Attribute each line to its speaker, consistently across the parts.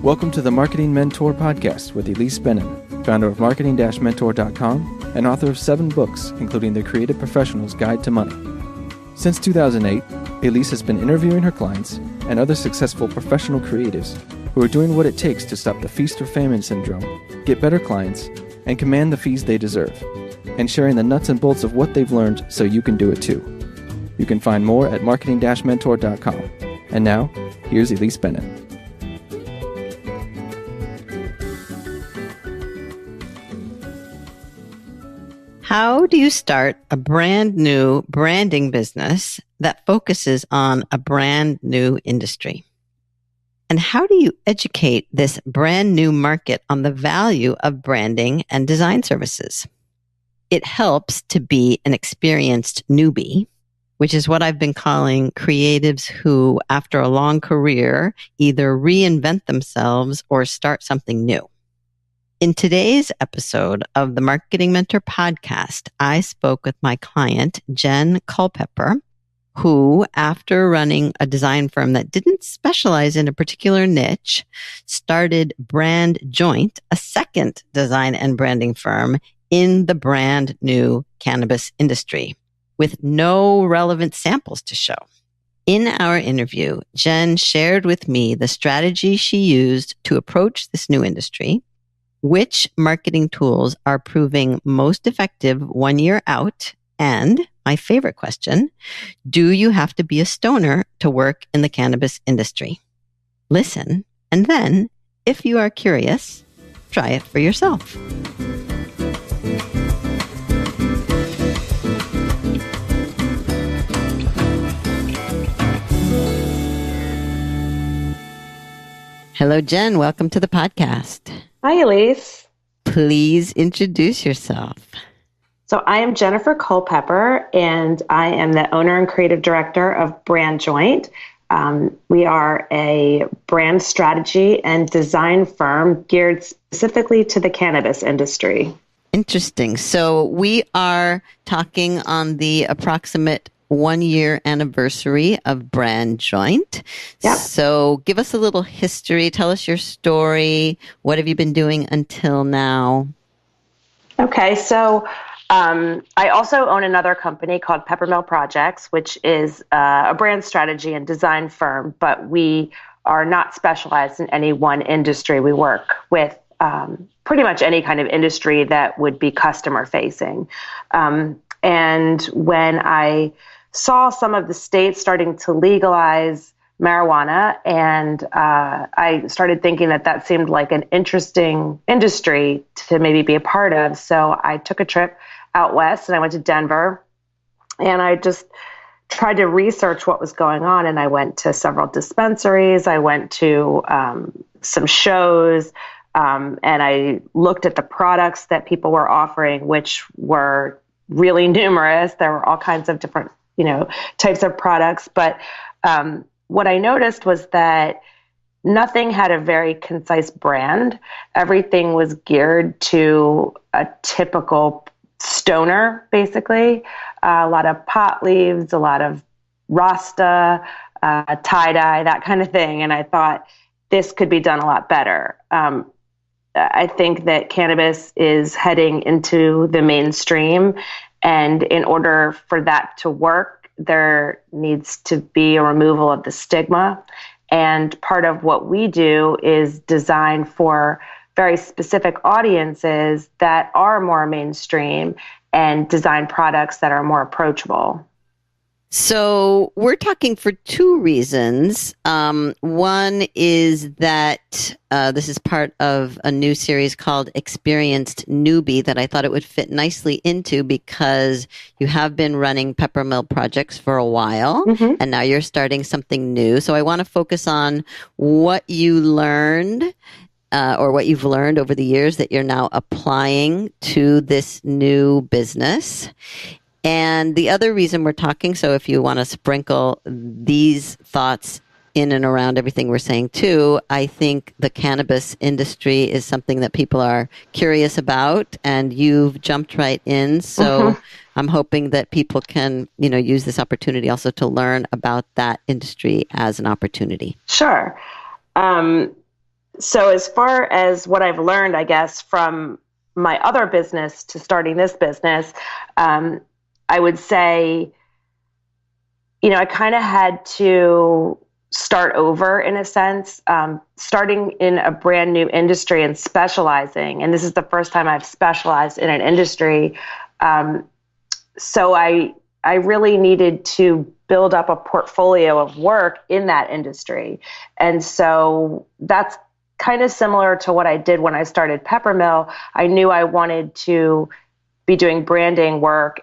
Speaker 1: Welcome to the Marketing Mentor Podcast with Elise Bennin, founder of marketing-mentor.com and author of 7 books, including The Creative Professional's Guide to Money. Since 2008, Elise has been interviewing her clients and other successful professional creatives who are doing what it takes to stop the feast or famine syndrome, get better clients, and command the fees they deserve, and sharing the nuts and bolts of what they've learned so you can do it too. You can find more at marketing-mentor.com. And now, here's Elise Bennin.
Speaker 2: How do you start a brand new branding business that focuses on a brand new industry? And how do you educate this brand new market on the value of branding and design services? It helps to be an experienced newbie, which is what I've been calling creatives who, after a long career, either reinvent themselves or start something new. In today's episode of the Marketing Mentor podcast, I spoke with my client, Jenn Culpepper, who, after running a design firm that didn't specialize in a particular niche, started Brand Joint, a second design and branding firm in the brand new cannabis industry, with no relevant samples to show. In our interview, Jenn shared with me the strategy she used to approach this new industry, which marketing tools are proving most effective 1 year out, and my favorite question, do you have to be a stoner to work in the cannabis industry? Listen, and then, if you are curious, try it for yourself. Hello, Jenn. Welcome to the podcast.
Speaker 3: Hi, Elise.
Speaker 2: Please introduce yourself.
Speaker 3: So I am Jennifer Culpepper, and I am the owner and creative director of Brand Joint. We are a brand strategy and design firm geared specifically to the cannabis industry.
Speaker 2: Interesting. So we are talking on the approximate 1 year anniversary of Brand Joint.
Speaker 3: Yep.
Speaker 2: So give us a little history. Tell us your story. What have you been doing until now?
Speaker 3: Okay. So I also own another company called Peppermill Projects, which is a brand strategy and design firm, but we are not specialized in any one industry. We work with pretty much any kind of industry that would be customer facing. And when I saw some of the states starting to legalize marijuana, and I started thinking that seemed like an interesting industry to maybe be a part of. So I took a trip out west and I went to Denver, and I just tried to research what was going on. And I went to several dispensaries. I went to some shows, and I looked at the products that people were offering, which were really numerous. There were all kinds of different, types of products. But what I noticed was that nothing had a very concise brand. Everything was geared to a typical stoner, basically. A lot of pot leaves, a lot of Rasta, tie-dye, that kind of thing. And I thought this could be done a lot better. I think that cannabis is heading into the mainstream, and in order for that to work, there needs to be a removal of the stigma. And part of what we do is design for very specific audiences that are more mainstream and design products that are more approachable.
Speaker 2: So we're talking for 2 reasons. One is that this is part of a new series called Experienced Newbie that I thought it would fit nicely into, because you have been running Peppermill projects for a while, and now you're starting something new. So I want to focus on what you learned or what you've learned over the years that you're now applying to this new business. And the other reason we're talking, so if you want to sprinkle these thoughts in and around everything we're saying too, I think the cannabis industry is something that people are curious about, and you've jumped right in. So I'm hoping that people can, use this opportunity also to learn about that industry as an opportunity.
Speaker 3: Sure. So as far as what I've learned, I guess, from my other business to starting this business, I would say, I kind of had to start over in a sense, starting in a brand new industry and specializing. And this is the first time I've specialized in an industry. So I really needed to build up a portfolio of work in that industry. And so that's kind of similar to what I did when I started Peppermill. I knew I wanted to be doing branding work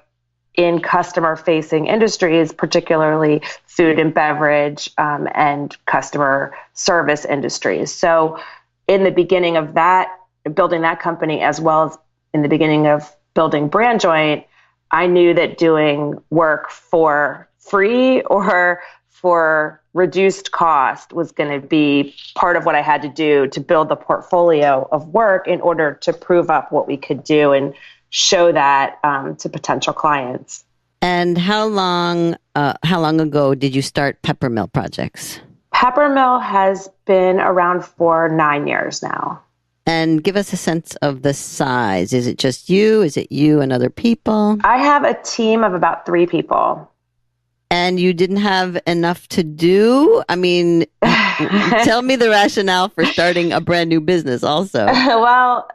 Speaker 3: in customer-facing industries, particularly food and beverage and customer service industries. So in the beginning of that, building that company, as well as in the beginning of building Brand Joint, I knew that doing work for free or for reduced cost was going to be part of what I had to do to build the portfolio of work in order to prove up what we could do and show that to potential clients.
Speaker 2: And how long ago did you start Peppermill Projects?
Speaker 3: Peppermill has been around for 9 years now.
Speaker 2: And give us a sense of the size. Is it just you? Is it you and other people?
Speaker 3: I have a team of about 3 people.
Speaker 2: And you didn't have enough to do? I mean, tell me the rationale for starting a brand new business also.
Speaker 3: Well,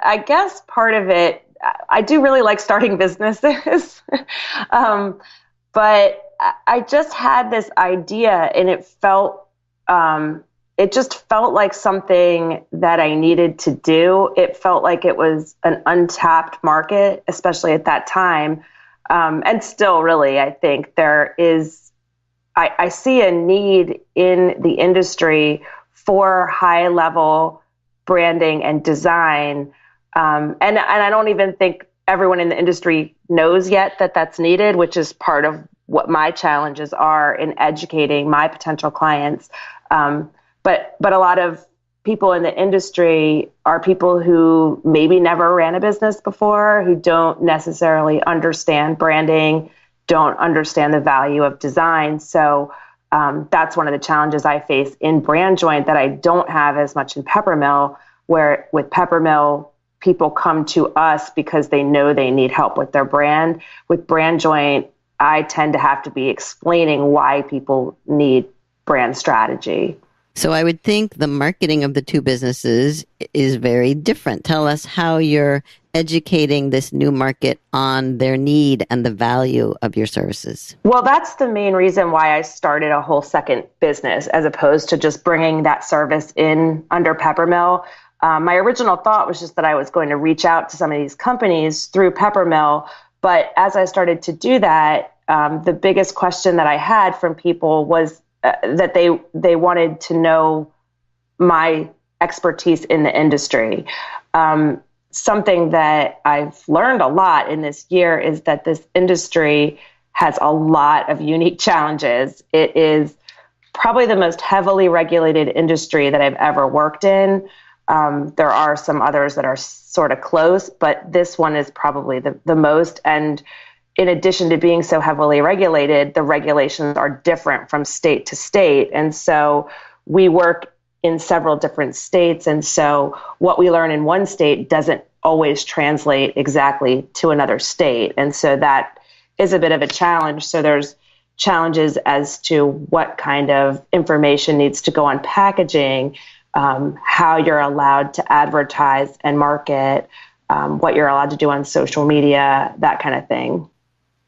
Speaker 3: I guess part of it, I do really like starting businesses. But I just had this idea, and it just felt like something that I needed to do. It felt like it was an untapped market, especially at that time. And still, really, I think I see a need in the industry for high level branding and design. And I don't even think everyone in the industry knows yet that that's needed, which is part of what my challenges are in educating my potential clients. But a lot of people in the industry are people who maybe never ran a business before, who don't necessarily understand branding, don't understand the value of design. So that's one of the challenges I face in Brand Joint that I don't have as much in Peppermill, where with Peppermill, people come to us because they know they need help with their brand. With Brand Joint, I tend to have to be explaining why people need brand strategy.
Speaker 2: So I would think the marketing of the two businesses is very different. Tell us how you're educating this new market on their need and the value of your services.
Speaker 3: Well, that's the main reason why I started a whole second business as opposed to just bringing that service in under Peppermill. My original thought was just that I was going to reach out to some of these companies through Peppermill. But as I started to do that, the biggest question that I had from people was that they wanted to know my expertise in the industry. Something that I've learned a lot in this year is that this industry has a lot of unique challenges. It is probably the most heavily regulated industry that I've ever worked in. There are some others that are sort of close, but this one is probably the most. And in addition to being so heavily regulated, the regulations are different from state to state. And so we work in several different states. And so what we learn in one state doesn't always translate exactly to another state. And so that is a bit of a challenge. So there's challenges as to what kind of information needs to go on packaging, how you're allowed to advertise and market, what you're allowed to do on social media, that kind of thing.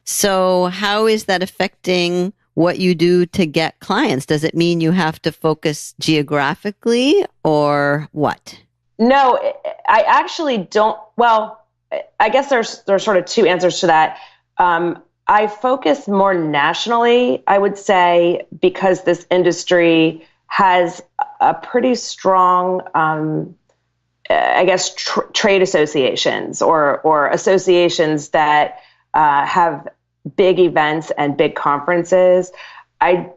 Speaker 2: So how is that affecting what you do to get clients? Does it mean you have to focus geographically or what?
Speaker 3: No, I actually don't. Well, I guess there's sort of two answers to that. I focus more nationally, I would say, because this industry has a pretty strong, trade associations or associations that have big events and big conferences. I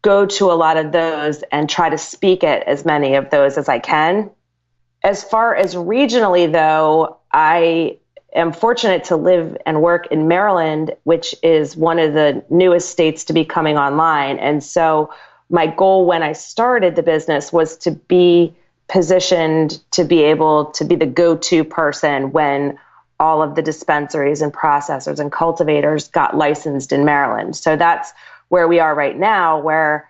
Speaker 3: go to a lot of those and try to speak at as many of those as I can. As far as regionally, though, I am fortunate to live and work in Maryland, which is one of the newest states to be coming online. And so my goal when I started the business was to be positioned to be able to be the go-to person when all of the dispensaries and processors and cultivators got licensed in Maryland. So that's where we are right now, where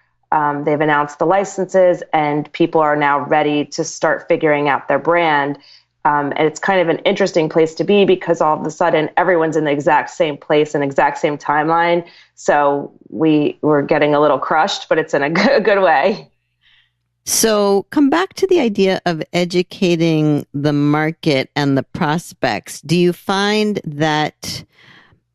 Speaker 3: they've announced the licenses and people are now ready to start figuring out their brand. And it's kind of an interesting place to be because all of a sudden everyone's in the exact same place and exact same timeline. So we're getting a little crushed, but it's in a good way.
Speaker 2: So come back to the idea of educating the market and the prospects. Do you find that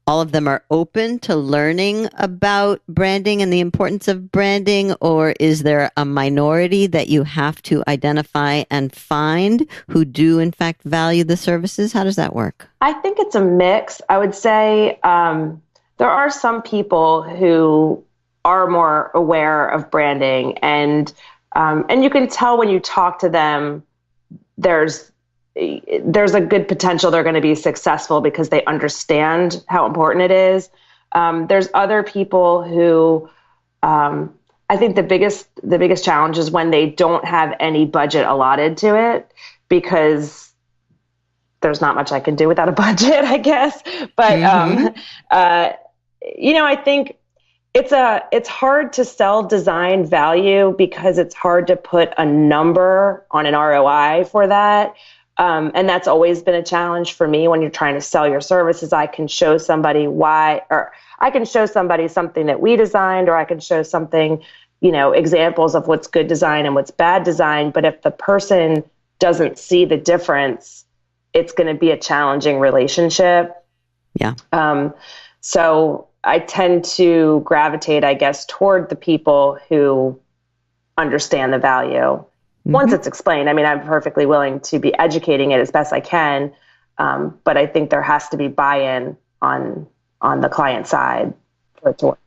Speaker 2: all of them are open to learning about branding and the importance of branding, or is there a minority that you have to identify and find who do in fact value the services? How does that work?
Speaker 3: I think it's a mix. I would say there are some people who are more aware of branding, and you can tell when you talk to them, there's a good potential they're going to be successful because they understand how important it is. There's other people who I think the biggest challenge is when they don't have any budget allotted to it, because there's not much I can do without a budget, I guess. But I think it's hard to sell design value because it's hard to put a number on an ROI for that. And that's always been a challenge for me when you're trying to sell your services. I can show somebody I can show somebody something that we designed, or I can show something, examples of what's good design and what's bad design. But if the person doesn't see the difference, it's going to be a challenging relationship.
Speaker 2: Yeah.
Speaker 3: So I tend to gravitate, I guess, toward the people who understand the value. Once it's explained, I mean, I'm perfectly willing to be educating it as best I can. But I think there has to be buy-in on the client side for it to work.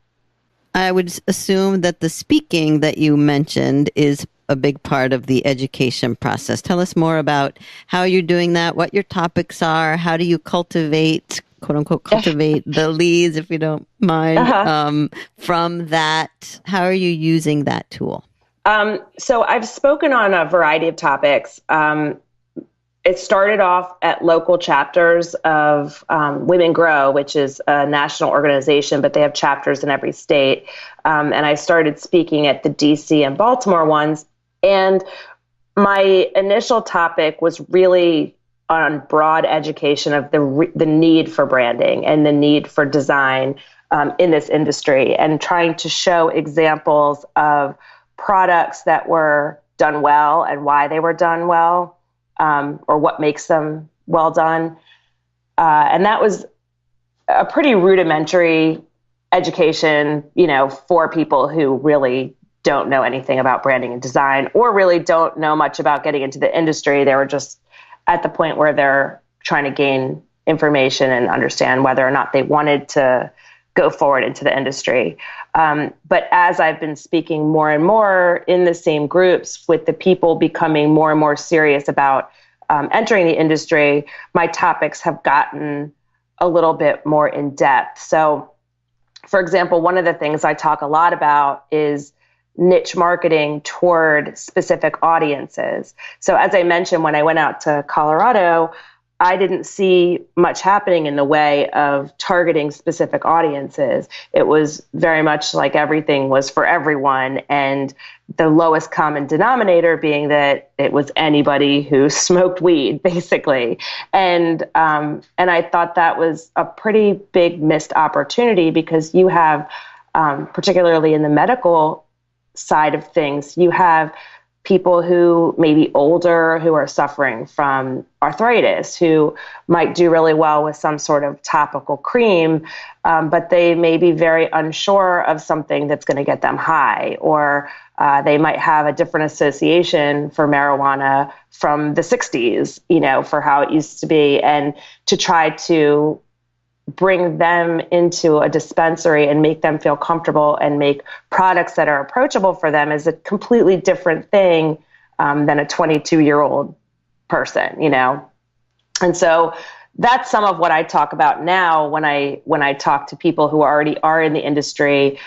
Speaker 2: I would assume that the speaking that you mentioned is a big part of the education process. Tell us more about how you're doing that, what your topics are, how do you cultivate, quote unquote, cultivate the leads, if you don't mind, from that. How are you using that tool?
Speaker 3: So I've spoken on a variety of topics. It started off at local chapters of Women Grow, which is a national organization, but they have chapters in every state. And I started speaking at the DC and Baltimore ones. And my initial topic was really on broad education of the need for branding and the need for design in this industry, and trying to show examples of products that were done well and why they were done well, or what makes them well done. And that was a pretty rudimentary education, for people who really don't know anything about branding and design, or really don't know much about getting into the industry. They were just at the point where they're trying to gain information and understand whether or not they wanted to go forward into the industry. But as I've been speaking more and more in the same groups with the people becoming more and more serious about entering the industry, my topics have gotten a little bit more in depth. So, for example, one of the things I talk a lot about is niche marketing toward specific audiences. So as I mentioned, when I went out to Colorado, I didn't see much happening in the way of targeting specific audiences. It was very much like everything was for everyone, and the lowest common denominator being that it was anybody who smoked weed, basically. And I thought that was a pretty big missed opportunity, because you have, particularly in the medical side of things, you have people who may be older, who are suffering from arthritis, who might do really well with some sort of topical cream, but they may be very unsure of something that's going to get them high, or they might have a different association for marijuana from the 60s, for how it used to be. And to try to bring them into a dispensary and make them feel comfortable and make products that are approachable for them is a completely different thing than a 22-year-old person, And so that's some of what I talk about now when I talk to people who already are in the industry,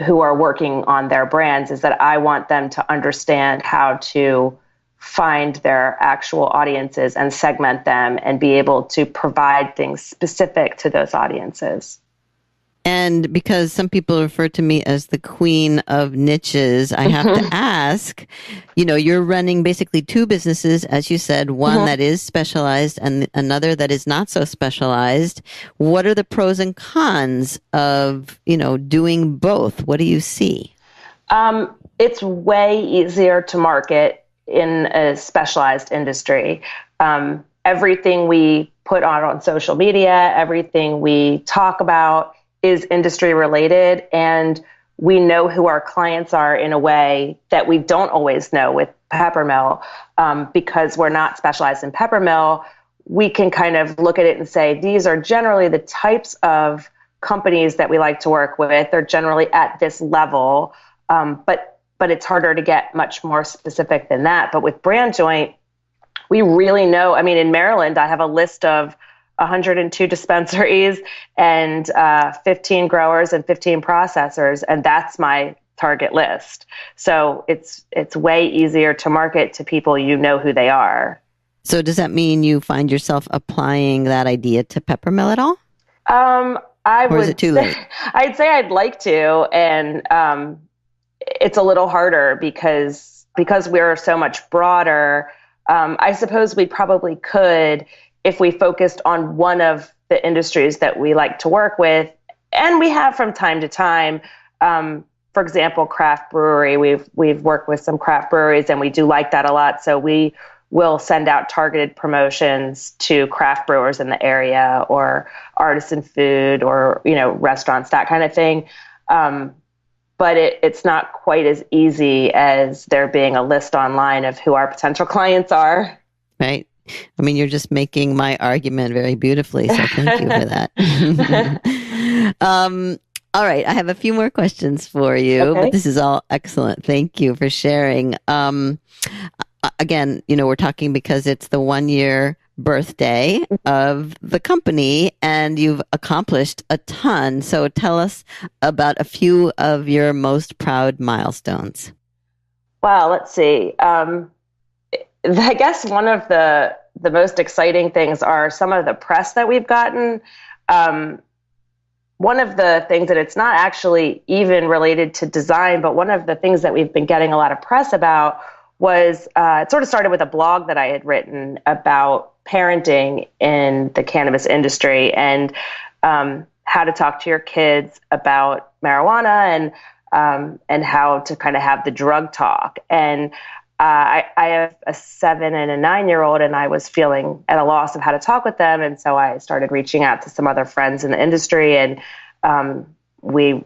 Speaker 3: who are working on their brands is that I want them to understand how to find their actual audiences and segment them and be able to provide things specific to those audiences.
Speaker 2: And because some people refer to me as the queen of niches, I have to ask, you're running basically two businesses, as you said, one that is specialized and another that is not so specialized. What are the pros and cons of, doing both? What do you see?
Speaker 3: It's way easier to market in a specialized industry. Everything we put on social media, everything we talk about is industry related, and we know who our clients are in a way that we don't always know with Peppermill. Because we're not specialized in Peppermill, we can kind of look at it and say, these are generally the types of companies that we like to work with. They're generally at this level, but it's harder to get much more specific than that. But with Brand Joint, we really know. I mean, in Maryland, I have a list of 102 dispensaries and 15 growers and 15 processors, and that's my target list. So it's way easier to market to people who they are.
Speaker 2: So does that mean you find yourself applying that idea to Peppermill at all? Or is it too late?
Speaker 3: I'd say I'd like to, and it's a little harder because we're so much broader. I suppose we probably could if we focused on one of the industries that we like to work with, and we have from time to time. For example, craft brewery. We've worked with some craft breweries, and we do like that a lot. So we will send out targeted promotions to craft brewers in the area, or artisan food, or restaurants, that kind of thing. But it's not quite as easy as there being a list online of who our potential clients are.
Speaker 2: Right. I mean, you're just making my argument very beautifully, so thank you for that. All right, I have a few more questions for you, but this is all excellent. Thank you for sharing. Again, we're talking because it's the 1-year birthday of the company, and you've accomplished a ton. So tell us about a few of your most proud milestones.
Speaker 3: Well, let's see. I guess one of the most exciting things are some of the press that we've gotten. One of the things that it's not actually even related to design, but one of the things that we've been getting a lot of press about was it sort of started with a blog that I had written about parenting in the cannabis industry and how to talk to your kids about marijuana and how to kind of have the drug talk. And I have a 7 and a 9-year-old, and I was feeling at a loss of how to talk with them. And so I started reaching out to some other friends in the industry, and we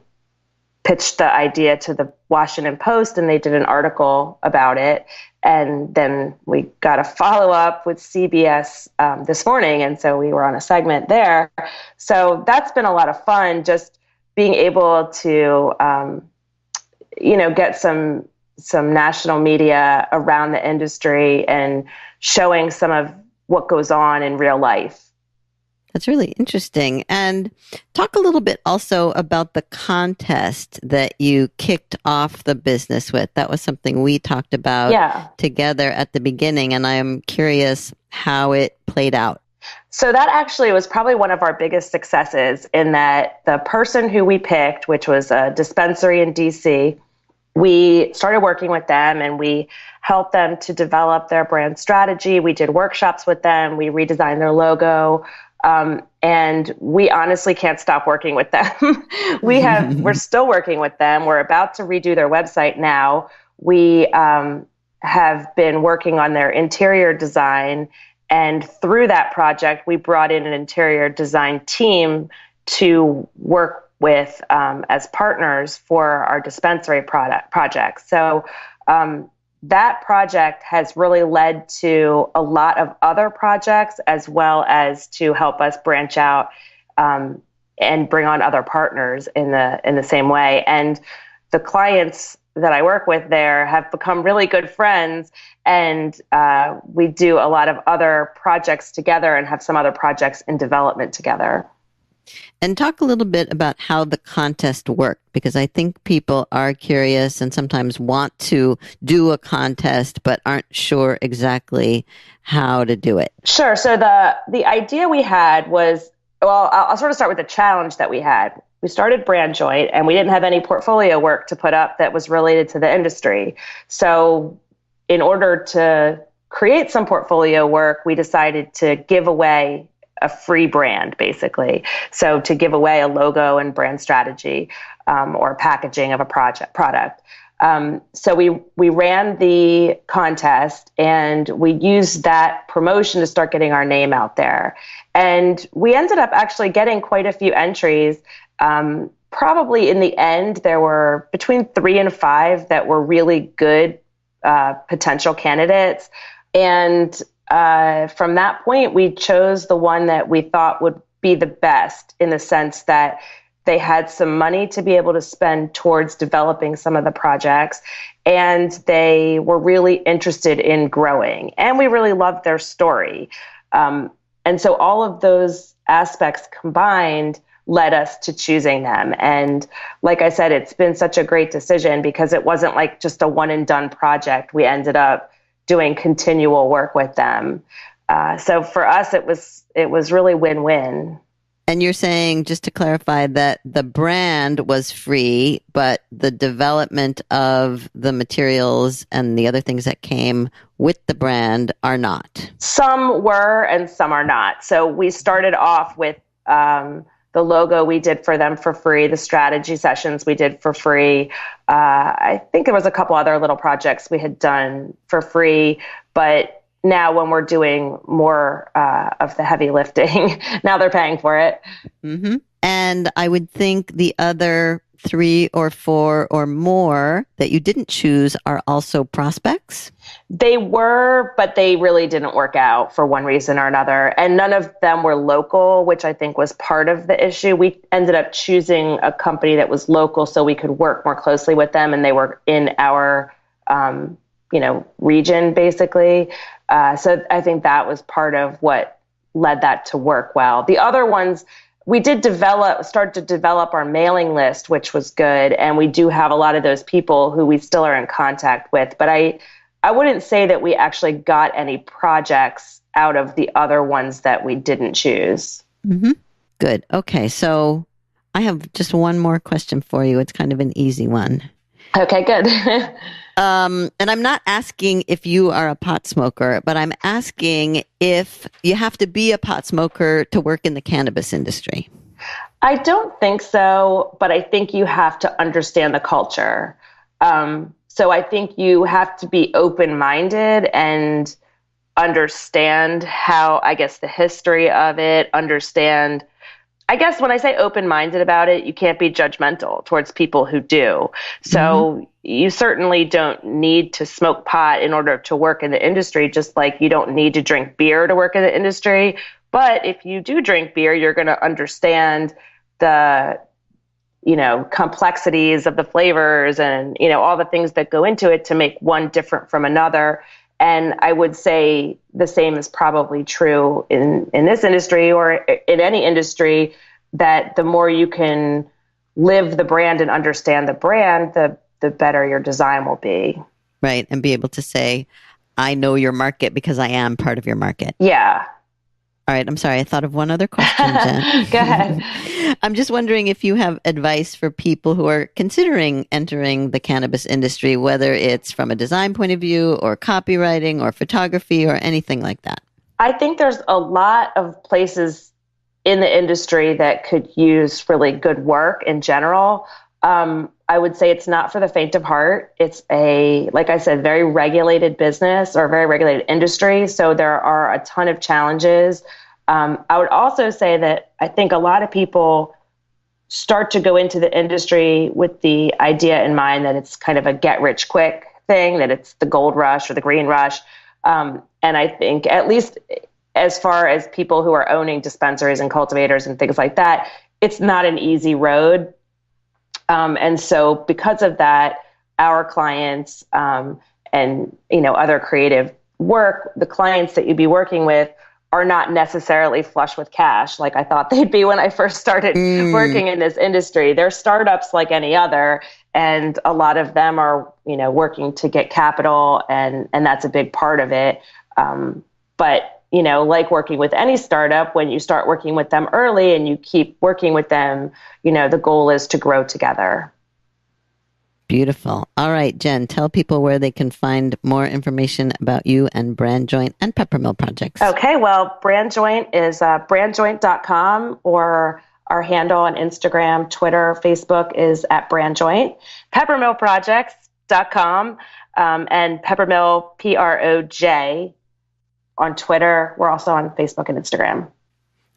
Speaker 3: pitched the idea to the Washington Post, and they did an article about it. And then we got a follow-up with CBS this morning, and so we were on a segment there. So that's been a lot of fun, just being able to, get some national media around the industry and showing some of what goes on in real life.
Speaker 2: That's really interesting. And talk a little bit also about the contest that you kicked off the business with. That was something we talked about together at the beginning, and I am curious how it played out.
Speaker 3: So that actually was probably one of our biggest successes, in that the person who we picked, which was a dispensary in DC, we started working with them and we helped them to develop their brand strategy. We did workshops with them. We redesigned their logo. And we honestly can't stop working with them. We're still working with them. We're about to redo their website now. We have been working on their interior design. And through that project, we brought in an interior design team to work with as partners for our dispensary project. So that project has really led to a lot of other projects, as well as to help us branch out and bring on other partners in the same way. And the clients that I work with there have become really good friends, and we do a lot of other projects together and have some other projects in development together.
Speaker 2: And talk a little bit about how the contest worked, because I think people are curious and sometimes want to do a contest, but aren't sure exactly how to do it.
Speaker 3: Sure. So the idea we had was, well, I'll sort of start with the challenge that we had. We started Brand Joint and we didn't have any portfolio work to put up that was related to the industry. So in order to create some portfolio work, we decided to give away a free brand, basically. So to give away a logo and brand strategy or packaging of a product. So we ran the contest and we used that promotion to start getting our name out there. And we ended up actually getting quite a few entries. Probably in the end, there were between 3 and 5 that were really good potential candidates. And from that point, we chose the one that we thought would be the best in the sense that they had some money to be able to spend towards developing some of the projects, and they were really interested in growing. And we really loved their story. And so all of those aspects combined led us to choosing them. And like I said, it's been such a great decision because it wasn't like just a one and done project. We ended up doing continual work with them. So for us, it was really win-win.
Speaker 2: And you're saying, just to clarify, that the brand was free, but the development of the materials and the other things that came with the brand are not.
Speaker 3: Some were and some are not. So we started off with the logo we did for them for free, the strategy sessions we did for free. I think there was a couple other little projects we had done for free, but now when we're doing more of the heavy lifting, now they're paying for it.
Speaker 2: Mm-hmm. And I would think the other 3 or 4 or more that you didn't choose are also prospects?
Speaker 3: They were, but they really didn't work out for one reason or another. And none of them were local, which I think was part of the issue. We ended up choosing a company that was local so we could work more closely with them, and they were in our region, basically. So I think that was part of what led that to work well. The other ones, we did start to develop our mailing list, which was good. And we do have a lot of those people who we still are in contact with. But I wouldn't say that we actually got any projects out of the other ones that we didn't choose.
Speaker 2: Mm-hmm. Good. Okay. So I have just one more question for you. It's kind of an easy one.
Speaker 3: Okay, good.
Speaker 2: And I'm not asking if you are a pot smoker, but I'm asking if you have to be a pot smoker to work in the cannabis industry.
Speaker 3: I don't think so, but I think you have to understand the culture. So I think you have to be open-minded and understand how, I guess, the history of it, understand. I guess when I say open-minded about it, you can't be judgmental towards people who do. So you certainly don't need to smoke pot in order to work in the industry, just like you don't need to drink beer to work in the industry. But if you do drink beer, you're going to understand the, complexities of the flavors and, all the things that go into it to make one different from another. And I would say the same is probably true in this industry or in any industry, that the more you can live the brand and understand the brand, the better your design will be.
Speaker 2: Right. And be able to say, I know your market because I am part of your market.
Speaker 3: Yeah.
Speaker 2: All right. I'm sorry. I thought of one other question, Jen.
Speaker 3: Go ahead.
Speaker 2: I'm just wondering if you have advice for people who are considering entering the cannabis industry, whether it's from a design point of view or copywriting or photography or anything like that.
Speaker 3: I think there's a lot of places in the industry that could use really good work in general. I would say it's not for the faint of heart. It's like I said, very regulated business or very regulated industry. So there are a ton of challenges. I would also say that I think a lot of people start to go into the industry with the idea in mind that it's kind of a get rich quick thing, that it's the gold rush or the green rush. And I think at least as far as people who are owning dispensaries and cultivators and things like that, it's not an easy road. And so because of that, our clients and, other creative work, the clients that you'd be working with are not necessarily flush with cash like I thought they'd be when I first started working in this industry. They're startups like any other, and a lot of them are, working to get capital, and that's a big part of it. But like working with any startup, when you start working with them early and you keep working with them, the goal is to grow together.
Speaker 2: Beautiful. All right, Jenn, tell people where they can find more information about you and Brand Joint and Peppermill projects. Okay,
Speaker 3: well, Brand Joint is brandjoint.com, or our handle on Instagram, Twitter, Facebook is @brandjoint. Peppermillprojects.com, and Peppermill, PROJ, on Twitter. We're also on Facebook and Instagram.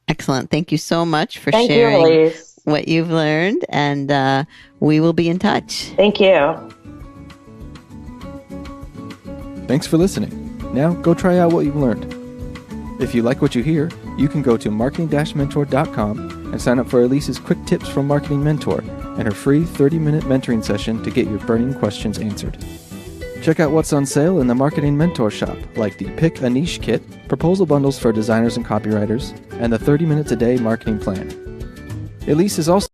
Speaker 2: Excellent. Thank you so much for
Speaker 3: sharing
Speaker 2: you, what you've learned, and we will be in touch.
Speaker 3: Thank you.
Speaker 1: Thanks for listening. Now go try out what you've learned. If you like what you hear, you can go to marketing-mentor.com and sign up for Elise's quick tips from Marketing Mentor and her free 30-minute mentoring session to get your burning questions answered. Check out what's on sale in the Marketing Mentor shop, like the Pick a Niche Kit, proposal bundles for designers and copywriters, and the 30 Minutes a Day marketing plan. Elise is also